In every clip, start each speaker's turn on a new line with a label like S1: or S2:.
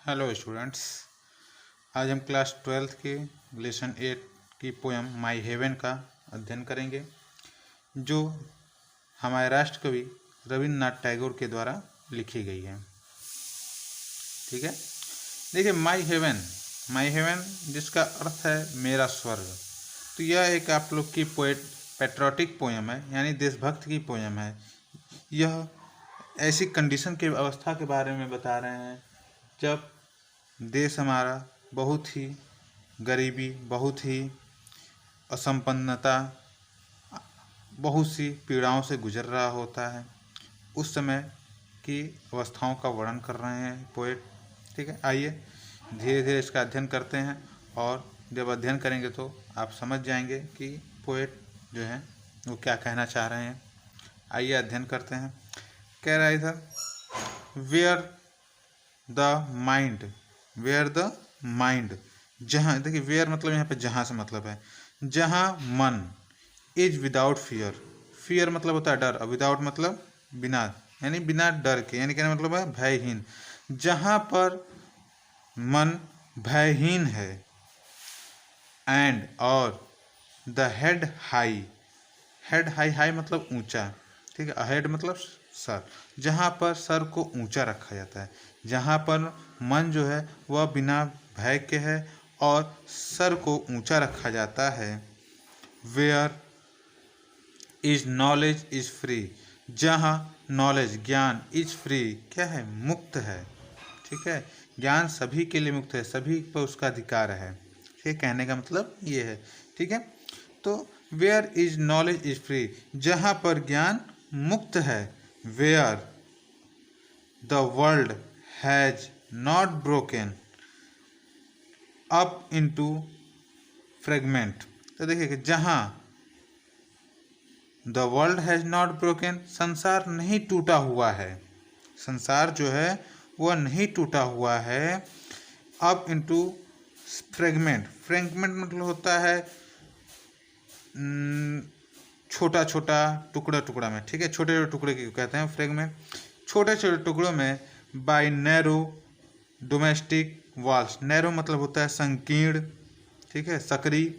S1: Hello students. आज हम class 12th के लेसन 8 की पोएम माई हेवन का अध्ययन करेंगे, जो हमारे राष्ट्रकवि रविन्द्रनाथ टैगोर के द्वारा लिखी गई है। ठीक है, देखिए माई हेवन जिसका अर्थ है मेरा स्वर्ग। तो यह एक आप लोग की पैट्रियोटिक पोएम है, यानी देशभक्त की पोएम है। यह ऐसी कंडीशन के अवस्था के बारे में बता रहे हैं जब देश हमारा बहुत ही गरीबी, बहुत ही असंपन्नता, बहुत सी पीड़ाओं से गुजर रहा होता है। उस समय की अवस्थाओं का वर्णन कर रहे हैं पोएट। ठीक है, आइए धीरे धीरे इसका अध्ययन करते हैं, और जब अध्ययन करेंगे तो आप समझ जाएंगे कि पोएट जो है वो क्या कहना चाह रहे हैं। आइए अध्ययन करते हैं। कह रहा है इधर, वेयर द माइंड, जहाँ, देखिए वेयर मतलब यहाँ पे जहाँ से मतलब है, जहाँ मन इज विदाउट फियर मतलब होता है डर, और विदाउट मतलब बिना, यानी बिना डर के, यानी कहने मतलब है भयहीन। जहाँ पर मन भयहीन है, एंड और द हेड हाई मतलब ऊंचा। ठीक है, हेड मतलब सर, जहाँ पर सर को ऊंचा रखा जाता है, जहाँ पर मन जो है वह बिना भय के है और सर को ऊंचा रखा जाता है। Where is knowledge is free, जहाँ नॉलेज ज्ञान इज फ्री क्या है, मुक्त है। ठीक है, ज्ञान सभी के लिए मुक्त है, सभी पर उसका अधिकार है। ठीक, कहने का मतलब ये है। ठीक है, तो where is knowledge is free, जहाँ पर ज्ञान मुक्त है। Where the world has not broken up into fragment. तो देखिए कि जहाँ the world has not broken, संसार नहीं टूटा हुआ है, संसार जो है वह नहीं टूटा हुआ है। अप इनटू फ्रेगमेंट मतलब होता है छोटा छोटा टुकड़ा में। ठीक है, छोटे छोटे टुकड़े की कहते हैं फ्रेगमेंट। छोटे छोटे टुकड़ों में by narrow domestic walls, narrow मतलब होता है संकीर्ण, ठीक है, सकरी।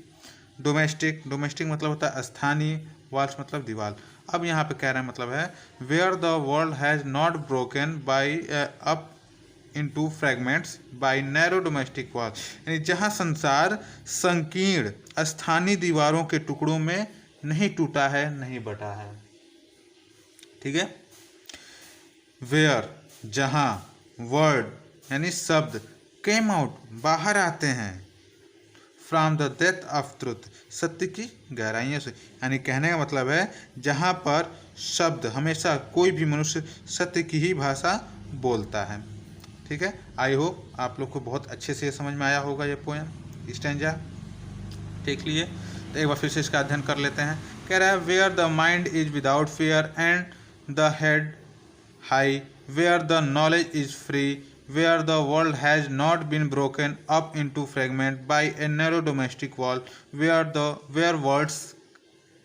S1: डोमेस्टिक मतलब होता है स्थानीय, वॉल्स मतलब दीवार। अब यहाँ पे कह रहे हैं मतलब है where the world has not broken by up into fragments by narrow domestic wall, यानी जहाँ संसार संकीर्ण स्थानीय दीवारों के टुकड़ों में नहीं टूटा है, नहीं बटा है। ठीक है, वेयर जहाँ, वर्ड यानी शब्द, केम आउट बाहर आते हैं, from the depth of truth सत्य की गहराइयों से, यानी कहने का मतलब है जहाँ पर शब्द, हमेशा कोई भी मनुष्य सत्य की ही भाषा बोलता है। ठीक है, आई होप आप लोग को बहुत अच्छे से समझ में आया होगा ये पोएम, स्टैंजा। देख लिए, तो एक बार फिर से इसका अध्ययन कर लेते हैं। कह रहा है where the mind is without fear and the head high, where the knowledge is free, where the world has not been broken up into fragments by a narrow domestic wall, where words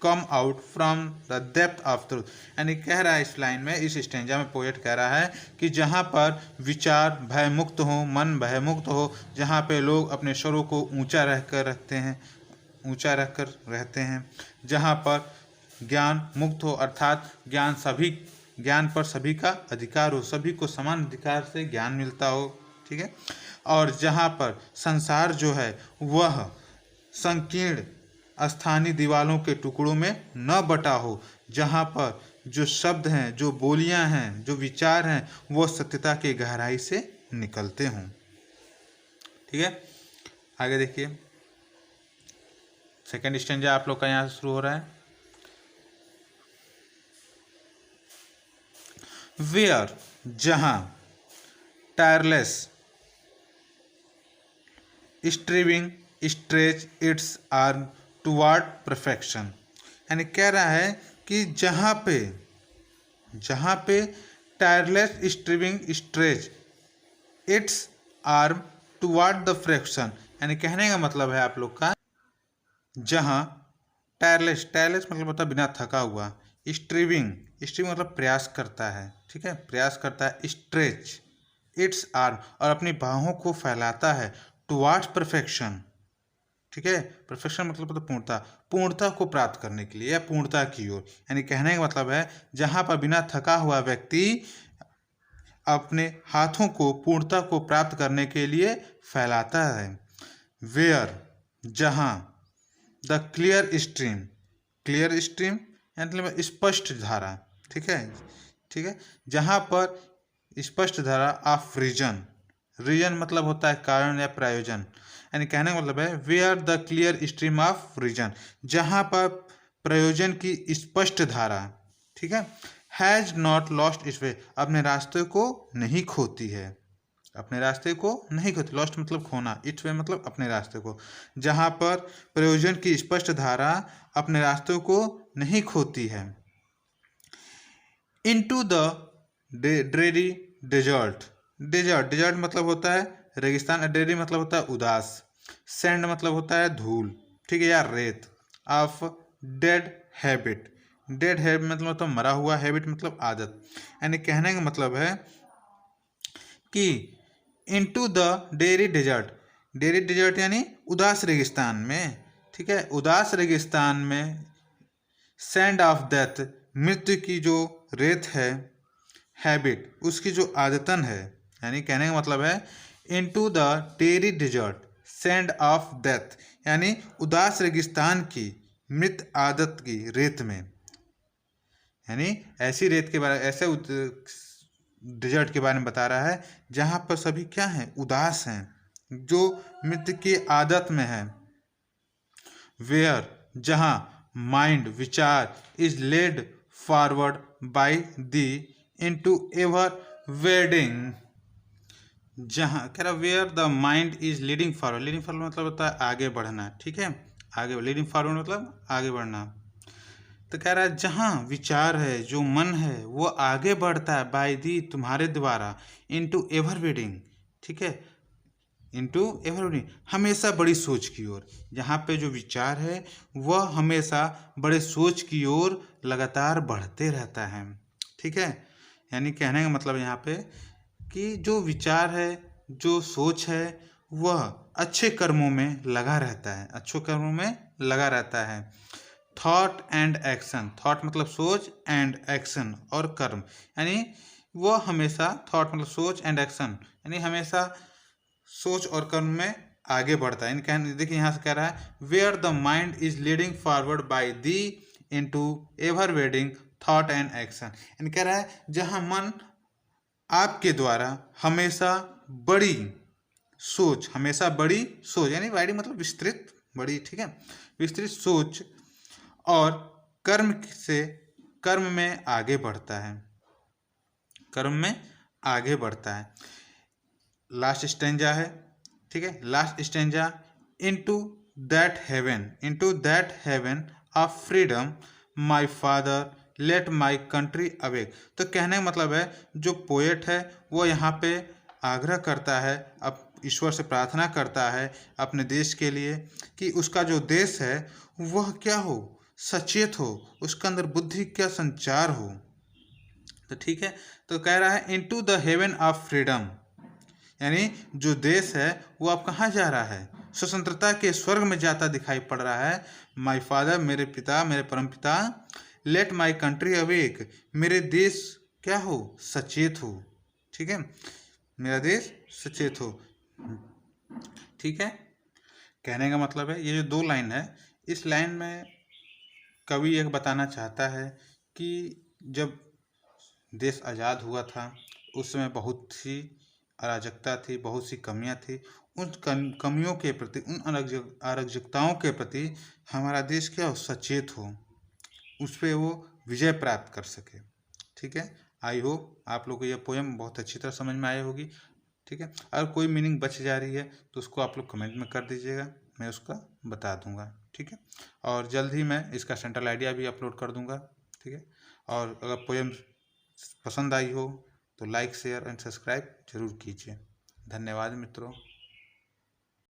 S1: come out from the depth of truth। यानी कह रहा है इस line में, इस stanza में poet कह रहा है कि जहाँ पर विचार भयमुक्त हो, मन भयमुक्त हो, जहाँ पे लोग अपने स्वरों को ऊंचा रखकर रहते हैं, जहाँ पर ज्ञान मुक्त हो, अर्थात ज्ञान पर सभी का अधिकार हो, सभी को समान अधिकार से ज्ञान मिलता हो। ठीक है, और जहाँ पर संसार जो है वह संकीर्ण स्थानीय दीवारों के टुकड़ों में न बटा हो, जहाँ पर जो शब्द हैं, जो बोलियां हैं, जो विचार हैं, वो सत्यता के गहराई से निकलते हों। ठीक है, आगे देखिए, सेकंड स्टेंजा आप लोग का यहाँ से शुरू हो रहा है। वेयर जहाँ, tireless striving stretch its arm toward perfection, यानी कह रहा है कि जहाँ पे tireless striving stretch its arm toward the fraction, यानी कहने का मतलब है आप लोग का, जहाँ टायरलेस मतलब होता है बिना थका हुआ, स्ट्रीविंग मतलब प्रयास करता है। ठीक है, प्रयास करता है। स्ट्रेच इट्स आर्म, और अपनी बाहों को फैलाता है, टुवार्ड्स परफेक्शन। ठीक है, परफेक्शन मतलब पूर्णता, पूर्णता को प्राप्त करने के लिए या पूर्णता की ओर। यानी कहने का मतलब है जहाँ पर बिना थका हुआ व्यक्ति अपने हाथों को पूर्णता को प्राप्त करने के लिए फैलाता है। वेयर, जहाँ, the clear stream, clear stream मतलब स्पष्ट धारा। ठीक है, ठीक है, जहाँ पर स्पष्ट धारा ऑफ रीजन, रीजन मतलब होता है कारण या प्रयोजन। यानी कहने का मतलब है where the clear stream of reason, जहाँ पर प्रयोजन की स्पष्ट धारा, ठीक है, has not lost its way, अपने रास्ते को नहीं खोती है, अपने रास्ते को नहीं खोती। लॉस्ट मतलब खोना, इट्स वे मतलब अपने रास्ते को, जहाँ पर प्रयोजन की स्पष्ट धारा अपने रास्तों को नहीं खोती है। Into the dreary desert, desert, desert मतलब होता है रेगिस्तान, ड्रेरी मतलब होता है उदास, सैंड मतलब होता है धूल, ठीक है, या रेत, of dead habit, dead habit मतलब होता है मरा हुआ, हैबिट मतलब आदत। यानी कहने का मतलब है कि into the dreary desert, dreary desert यानी उदास रेगिस्तान में, ठीक है, उदास रेगिस्तान में, सैंड ऑफ डेथ, मृत्यु की जो रेत है, हैबिट उसकी जो आदतन है। यानी कहने का मतलब है into the dreary desert, sand of death, यानी उदास रेगिस्तान की मृत आदत की रेत में, यानी ऐसी रेत के बारे, ऐसे डिजर्ट के बारे में बता रहा है जहाँ पर सभी क्या हैं, उदास हैं, जो मृत्यु की आदत में है। वेयर, जहाँ माइंड विचार is led forward by thee into ever widening, जहाँ कह रहा where the mind is leading forward, leading forward मतलब होता है आगे बढ़ना, ठीक है, आगे, लीडिंग फॉरवर्ड मतलब आगे बढ़ना। तो कह रहा है जहाँ विचार है, जो मन है वो आगे बढ़ता है, बाय दी तुम्हारे द्वारा, इनटू एवर वेडिंग, ठीक है, इनटू एवर वेडिंग हमेशा बड़ी सोच की ओर, जहाँ पे जो विचार है वह हमेशा बड़े सोच की ओर लगातार बढ़ते रहता है। ठीक है, यानी कहने का मतलब यहाँ पे कि जो विचार है, जो सोच है, वह अच्छे कर्मों में लगा रहता है, अच्छे कर्मों में लगा रहता है। थॉट एंड एक्शन, थॉट मतलब सोच, एंड एक्शन और कर्म, यानी वह हमेशा, थॉट मतलब सोच एंड एक्शन यानी हमेशा सोच और कर्म में आगे बढ़ता है। यानी देखिए यहाँ से कह रहा है where the mind is leading forward by thee into ever widening thought and action, यानी कह रहा है जहाँ मन आपके द्वारा हमेशा बड़ी सोच, हमेशा बड़ी सोच, यानी वाइडी मतलब विस्तृत, बड़ी, ठीक है, विस्तृत सोच और कर्म से, कर्म में आगे बढ़ता है, कर्म में आगे बढ़ता है। लास्ट स्टेंजा है, ठीक है, last stanza, into that heaven, into that heaven of freedom my father let my country awake. तो कहने का मतलब है जो पोएट है वो यहाँ पे आग्रह करता है, अब ईश्वर से प्रार्थना करता है अपने देश के लिए कि उसका जो देश है वह क्या हो, सचेत हो, उसके अंदर बुद्धि का संचार हो। तो ठीक है, तो कह रहा है into the haven of freedom, यानी जो देश है वो अब कहाँ जा रहा है, स्वतंत्रता के स्वर्ग में जाता दिखाई पड़ रहा है। माय फादर, मेरे पिता, मेरे परम पिता, लेट माय कंट्री अवेक, मेरे देश क्या हो, सचेत हो, ठीक है, मेरा देश सचेत हो। ठीक है, कहने का मतलब है ये जो दो लाइन है, इस लाइन में कवि एक बताना चाहता है कि जब देश आज़ाद हुआ था उस समय बहुत सी अराजकता थी, बहुत सी कमियां थी, उन कमियों के प्रति, उन अराजकताओं के प्रति हमारा देश क्या हो, सचेत हो, उस पर वो विजय प्राप्त कर सके। ठीक है, आई होप आप लोग को यह पोएम बहुत अच्छी तरह समझ में आई होगी। ठीक है, अगर कोई मीनिंग बच जा रही है तो उसको आप लोग कमेंट में कर दीजिएगा, मैं उसका बता दूंगा। ठीक है, और जल्द ही मैं इसका सेंट्रल आइडिया भी अपलोड कर दूंगा। ठीक है, और अगर पोएम पसंद आई हो तो लाइक, शेयर एंड सब्सक्राइब जरूर कीजिए। धन्यवाद मित्रों।